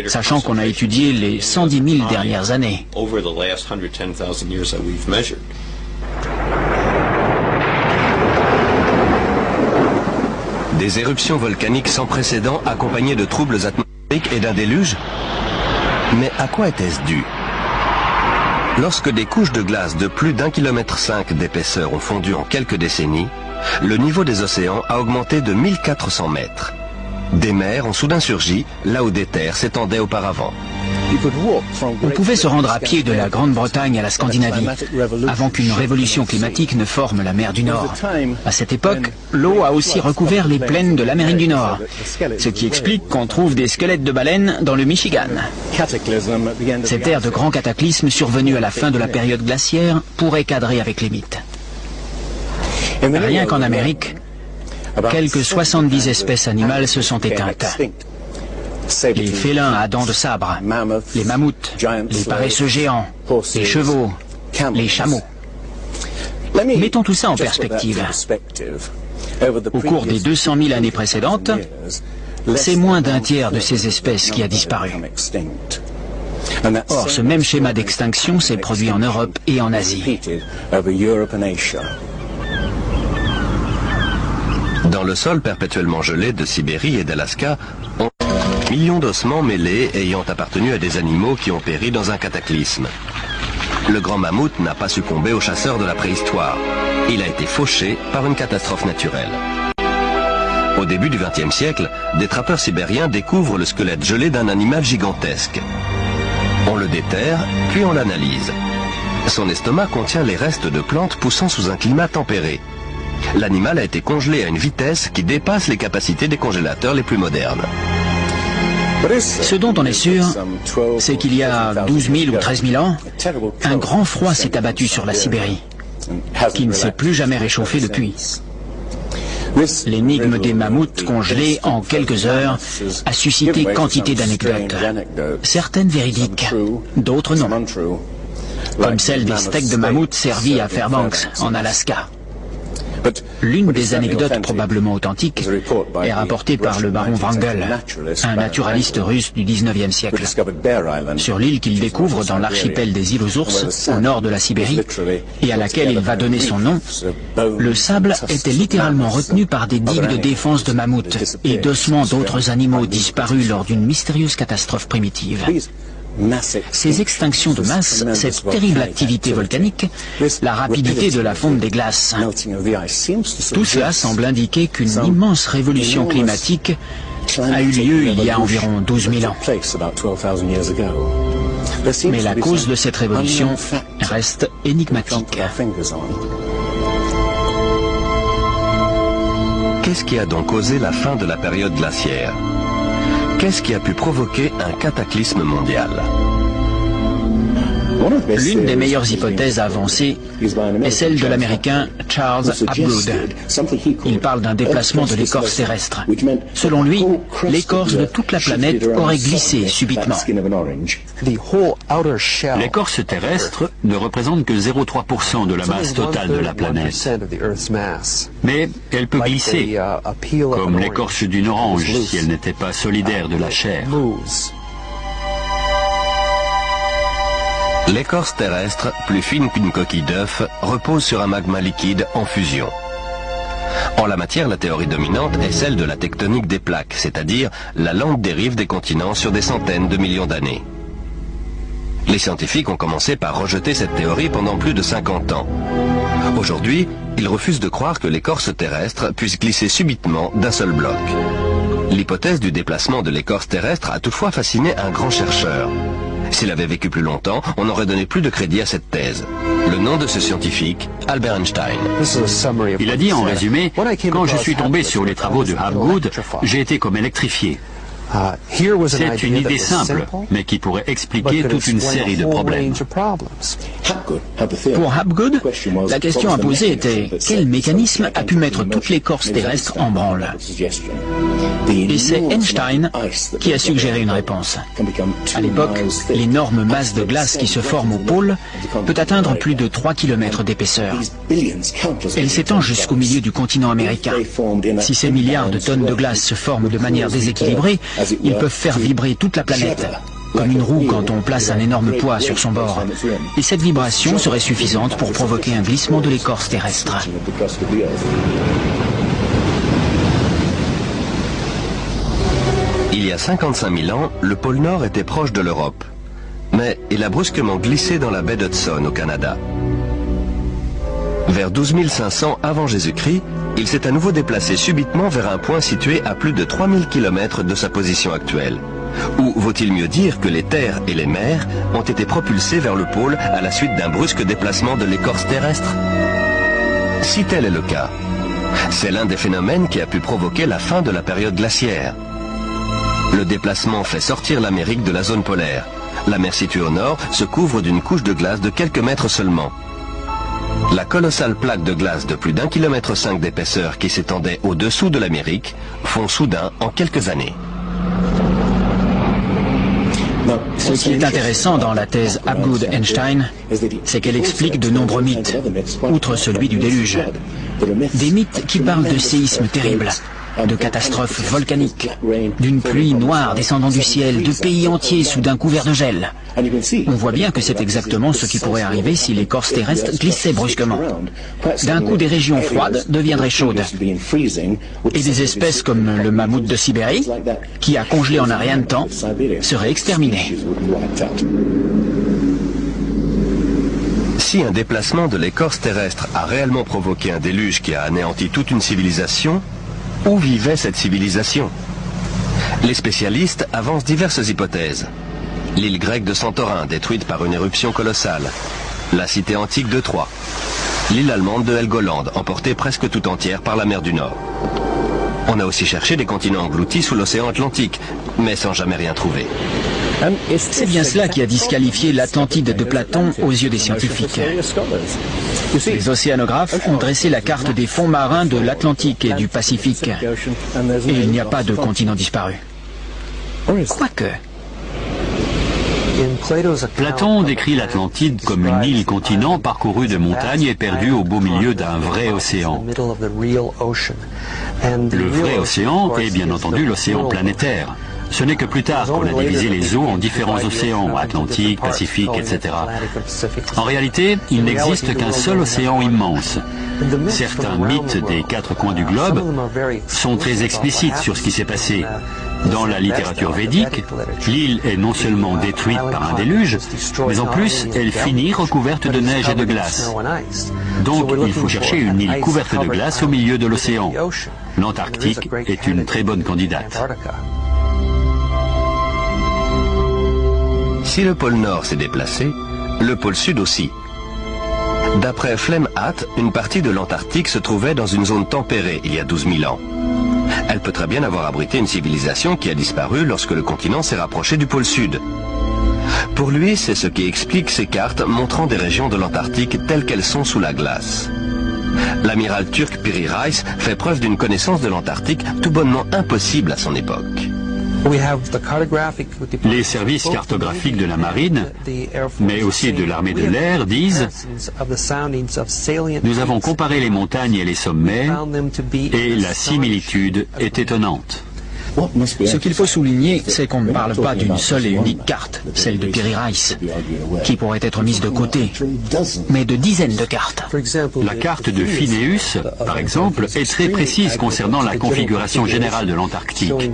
sachant qu'on a étudié les 110 000 dernières années. Des éruptions volcaniques sans précédent accompagnées de troubles atmosphériques et d'un déluge? Mais à quoi était-ce dû? Lorsque des couches de glace de plus d'1,5 km d'épaisseur ont fondu en quelques décennies, le niveau des océans a augmenté de 1400 mètres. Des mers ont soudain surgi là où des terres s'étendaient auparavant. On pouvait se rendre à pied de la Grande-Bretagne à la Scandinavie, avant qu'une révolution climatique ne forme la mer du Nord. À cette époque, l'eau a aussi recouvert les plaines de l'Amérique du Nord, ce qui explique qu'on trouve des squelettes de baleines dans le Michigan. Cette ère de grand cataclysme survenue à la fin de la période glaciaire pourrait cadrer avec les mythes. Rien qu'en Amérique, quelques 70 espèces animales se sont éteintes. Les félins à dents de sabre, les mammouths, les paresseux géants, les chevaux, les chameaux. Mettons tout ça en perspective. Au cours des 200 000 années précédentes, c'est moins d'un tiers de ces espèces qui a disparu. Or, ce même schéma d'extinction s'est produit en Europe et en Asie. Dans le sol perpétuellement gelé de Sibérie et d'Alaska, on trouve millions d'ossements mêlés ayant appartenu à des animaux qui ont péri dans un cataclysme. Le grand mammouth n'a pas succombé aux chasseurs de la préhistoire. Il a été fauché par une catastrophe naturelle. Au début du XXe siècle, des trappeurs sibériens découvrent le squelette gelé d'un animal gigantesque. On le déterre, puis on l'analyse. Son estomac contient les restes de plantes poussant sous un climat tempéré. L'animal a été congelé à une vitesse qui dépasse les capacités des congélateurs les plus modernes. Ce dont on est sûr, c'est qu'il y a 12 000 ou 13 000 ans, un grand froid s'est abattu sur la Sibérie, qui ne s'est plus jamais réchauffé depuis. L'énigme des mammouths congelés en quelques heures a suscité quantité d'anecdotes, certaines véridiques, d'autres non, comme celle des steaks de mammouth servis à Fairbanks, en Alaska. L'une des anecdotes probablement authentiques est rapportée par le baron Wrangel, un naturaliste russe du XIXe siècle. Sur l'île qu'il découvre dans l'archipel des îles aux ours, au nord de la Sibérie, et à laquelle il va donner son nom, le sable était littéralement retenu par des digues de défense de mammouths et d'ossements d'autres animaux disparus lors d'une mystérieuse catastrophe primitive. Ces extinctions de masse, cette terrible activité volcanique, la rapidité de la fonte des glaces, tout cela semble indiquer qu'une immense révolution climatique a eu lieu il y a environ 12 000 ans. Mais la cause de cette révolution reste énigmatique. Qu'est-ce qui a donc causé la fin de la période glaciaire? Qu'est-ce qui a pu provoquer un cataclysme mondial? L'une des meilleures hypothèses avancées est celle de l'Américain Charles Hapgood. Il parle d'un déplacement de l'écorce terrestre. Selon lui, l'écorce de toute la planète aurait glissé subitement. L'écorce terrestre ne représente que 0,3% de la masse totale de la planète. Mais elle peut glisser, comme l'écorce d'une orange si elle n'était pas solidaire de la chair. L'écorce terrestre, plus fine qu'une coquille d'œuf, repose sur un magma liquide en fusion. En la matière, la théorie dominante est celle de la tectonique des plaques, c'est-à-dire la lente dérive des continents sur des centaines de millions d'années. Les scientifiques ont commencé par rejeter cette théorie pendant plus de 50 ans. Aujourd'hui, ils refusent de croire que l'écorce terrestre puisse glisser subitement d'un seul bloc. L'hypothèse du déplacement de l'écorce terrestre a toutefois fasciné un grand chercheur. S'il avait vécu plus longtemps, on aurait donné plus de crédit à cette thèse. Le nom de ce scientifique, Albert Einstein. Il a dit en résumé, quand je suis tombé sur les travaux de Hapgood, j'ai été comme électrifié. C'est une idée simple, mais qui pourrait expliquer toute une série de problèmes. Pour Hapgood, la question à poser était quel mécanisme a pu mettre toute l'écorce terrestre en branle? Et c'est Einstein qui a suggéré une réponse. À l'époque, l'énorme masse de glace qui se forme au pôle peut atteindre plus de 3 km d'épaisseur. Elle s'étend jusqu'au milieu du continent américain. Si ces milliards de tonnes de glace se forment de manière déséquilibrée, ils peuvent faire vibrer toute la planète, comme une roue quand on place un énorme poids sur son bord. Et cette vibration serait suffisante pour provoquer un glissement de l'écorce terrestre. Il y a 55 000 ans, le pôle Nord était proche de l'Europe. Mais il a brusquement glissé dans la baie d'Hudson au Canada. Vers 12 500 avant Jésus-Christ, il s'est à nouveau déplacé subitement vers un point situé à plus de 3000 km de sa position actuelle. Ou vaut-il mieux dire que les terres et les mers ont été propulsés vers le pôle à la suite d'un brusque déplacement de l'écorce terrestre? Si tel est le cas, c'est l'un des phénomènes qui a pu provoquer la fin de la période glaciaire. Le déplacement fait sortir l'Amérique de la zone polaire. La mer située au nord se couvre d'une couche de glace de quelques mètres seulement. La colossale plaque de glace de plus d'1,5 km d'épaisseur qui s'étendait au-dessous de l'Amérique fond soudain en quelques années. Ce qui est intéressant dans la thèse Hapgood-Einstein, c'est qu'elle explique de nombreux mythes, outre celui du déluge. Des mythes qui parlent de séismes terribles, de catastrophes volcaniques, d'une pluie noire descendant du ciel, de pays entiers soudain couverts de gel. On voit bien que c'est exactement ce qui pourrait arriver si l'écorce terrestre glissait brusquement. D'un coup, des régions froides deviendraient chaudes. Et des espèces comme le mammouth de Sibérie, qui a congelé en un rien de temps, seraient exterminées. Si un déplacement de l'écorce terrestre a réellement provoqué un déluge qui a anéanti toute une civilisation, où vivait cette civilisation? Les spécialistes avancent diverses hypothèses. L'île grecque de Santorin, détruite par une éruption colossale. La cité antique de Troie. L'île allemande de Helgoland, emportée presque tout entière par la mer du Nord. On a aussi cherché des continents engloutis sous l'océan Atlantique, mais sans jamais rien trouver. C'est bien cela qui a disqualifié l'Atlantide de Platon aux yeux des scientifiques. Les océanographes ont dressé la carte des fonds marins de l'Atlantique et du Pacifique. Et il n'y a pas de continent disparu. Quoique. Platon décrit l'Atlantide comme une île-continent parcourue de montagnes et perdue au beau milieu d'un vrai océan. Le vrai océan est bien entendu l'océan planétaire. Ce n'est que plus tard qu'on a divisé les eaux en différents océans, Atlantique, Pacifique, etc. En réalité, il n'existe qu'un seul océan immense. Certains mythes des 4 coins du globe sont très explicites sur ce qui s'est passé. Dans la littérature védique, l'île est non seulement détruite par un déluge, mais en plus, elle finit recouverte de neige et de glace. Donc, il faut chercher une île couverte de glace au milieu de l'océan. L'Antarctique est une très bonne candidate. Si le pôle Nord s'est déplacé, le pôle Sud aussi. D'après Flemhatt, une partie de l'Antarctique se trouvait dans une zone tempérée il y a 12 000 ans. Elle peut très bien avoir abrité une civilisation qui a disparu lorsque le continent s'est rapproché du pôle Sud. Pour lui, c'est ce qui explique ces cartes montrant des régions de l'Antarctique telles qu'elles sont sous la glace. L'amiral turc Piri Reis fait preuve d'une connaissance de l'Antarctique tout bonnement impossible à son époque. Les services cartographiques de la marine, mais aussi de l'armée de l'air, disent « Nous avons comparé les montagnes et les sommets, et la similitude est étonnante. » Ce qu'il faut souligner, c'est qu'on ne parle pas d'une seule et unique carte, celle de Piri Reis, qui pourrait être mise de côté, mais de dizaines de cartes. La carte de Phineus, par exemple, est très précise concernant la configuration générale de l'Antarctique.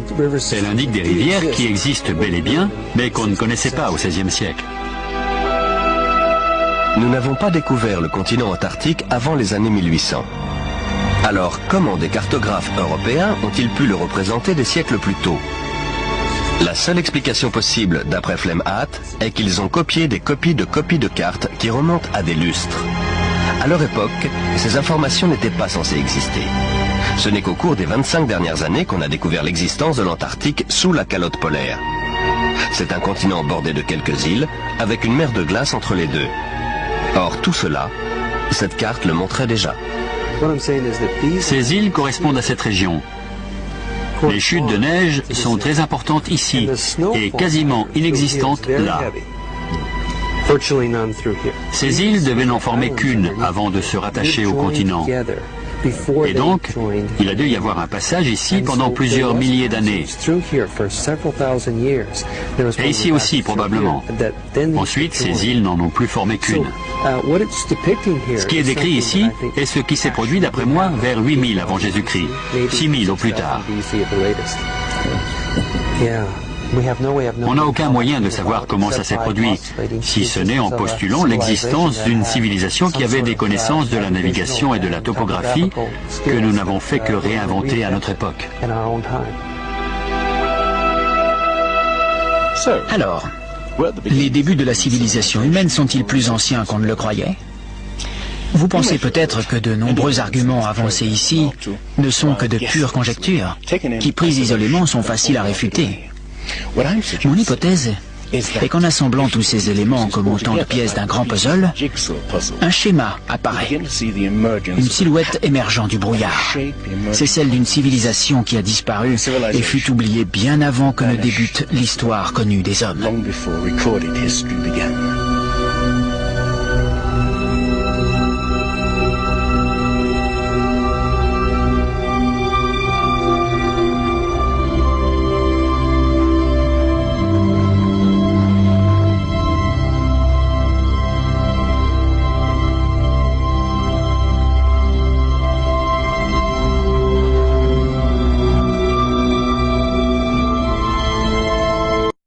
Elle indique des rivières qui existent bel et bien, mais qu'on ne connaissait pas au XVIe siècle. Nous n'avons pas découvert le continent antarctique avant les années 1800. Alors, comment des cartographes européens ont-ils pu le représenter des siècles plus tôt? La seule explication possible, d'après Flemhatt, est qu'ils ont copié des copies de cartes qui remontent à des lustres. À leur époque, ces informations n'étaient pas censées exister. Ce n'est qu'au cours des 25 dernières années qu'on a découvert l'existence de l'Antarctique sous la calotte polaire. C'est un continent bordé de quelques îles, avec une mer de glace entre les deux. Or, tout cela, cette carte le montrait déjà. Ces îles correspondent à cette région. Les chutes de neige sont très importantes ici et quasiment inexistantes là. Ces îles devaient n'en former qu'une avant de se rattacher au continent. Et donc, il a dû y avoir un passage ici pendant plusieurs milliers d'années. Et ici aussi, probablement. Ensuite, ces îles n'en ont plus formé qu'une. Ce qui est décrit ici est ce qui s'est produit, d'après moi, vers 8000 avant Jésus-Christ, 6000 au plus tard. On n'a aucun moyen de savoir comment ça s'est produit, si ce n'est en postulant l'existence d'une civilisation qui avait des connaissances de la navigation et de la topographie que nous n'avons fait que réinventer à notre époque. Alors, les débuts de la civilisation humaine sont-ils plus anciens qu'on ne le croyait? Vous pensez peut-être que de nombreux arguments avancés ici ne sont que de pures conjectures, qui prises isolément sont faciles à réfuter. Mon hypothèse est qu'en assemblant tous ces éléments comme autant de pièces d'un grand puzzle, un schéma apparaît, une silhouette émergeant du brouillard. C'est celle d'une civilisation qui a disparu et fut oubliée bien avant que ne débute l'histoire connue des hommes.